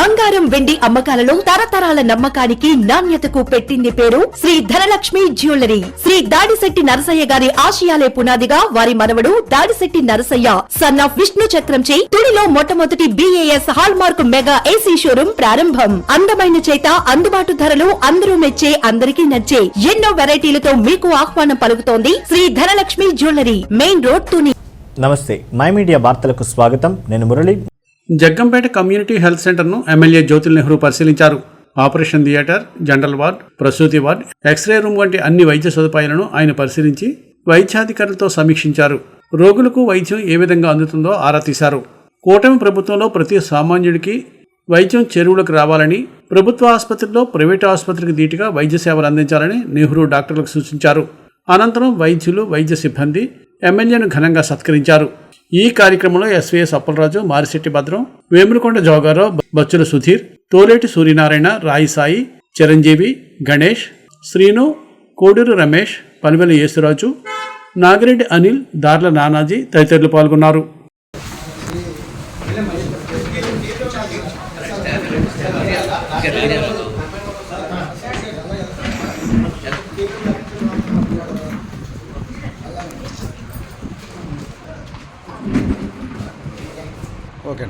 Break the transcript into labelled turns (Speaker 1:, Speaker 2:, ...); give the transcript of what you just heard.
Speaker 1: బంగారం వెండి అమ్మకాలలో తరతరాల నమ్మకానికి నాణ్యతకు పెట్టింది పేరు శ్రీ ధనలక్ష్మి జ్యువెలరీ. శ్రీ దాడిశెట్టి నరసయ్య గారి ఆశయాలే పునాదిగా వారి మనవడు దాడిశెట్టి నరసయ్య సన్ ఆఫ్ విష్ణు చక్రంచే తుడిలో మొట్టమొదటి BAS hall mark mega AC showroom ప్రారంభం. అందమైన చేత అందుబాటు ధరలు అందరూ మెచ్చే అందరికీ నచ్చే ఎన్నో వెరైటీలతో మీకు ఆహ్వానం పలుకుతోంది Shri Dhanalakshmi jewellery, main road, Tuni.
Speaker 2: నమస్తే, మై మీడియా వార్తలకు స్వాగతం. నేను మురళి.
Speaker 3: జగ్గంపేట కమ్యూనిటీ హెల్త్ సెంటర్ను ఎమ్మెల్యే జ్యోతుల్ నెహ్రూ పరిశీలించారు. ఆపరేషన్ థియేటర్, జనరల్ వార్డ్, ప్రసూతి వార్డ్, ఎక్స్రే రూమ్ వంటి అన్ని వైద్య సదుపాయాలను ఆయన పరిశీలించి వైద్యాధికారులతో సమీక్షించారు. రోగులకు వైద్యం ఏ విధంగా అందుతుందో ఆరా తీశారు. కూటమి ప్రభుత్వంలో ప్రతి సామాన్యుడికి వైద్యం చెరువులకు రావాలని, ప్రభుత్వ ఆసుపత్రిలో ప్రైవేటు ఆసుపత్రికి ధీటుగా వైద్య సేవలు అందించాలని నెహ్రూ డాక్టర్లకు సూచించారు. అనంతరం వైద్యులు, వైద్య సిబ్బంది ఎమ్మెల్యేను ఘనంగా సత్కరించారు. ఈ కార్యక్రమంలో SVS అప్పలరాజు, మారిశెట్టి భద్రం, వేములకొండ జోగారావు, బచ్చుల సుధీర్, తోలేటి సూర్యనారాయణ, రాయి సాయి, చిరంజీవి, గణేష్, శ్రీను, కోడూరు రమేష్, పనివెల్లి యేసురాజు, నాగిరెడ్డి అనిల్, దార్ల నానాజీ తదితరులు పాల్గొన్నారు. ఓకే.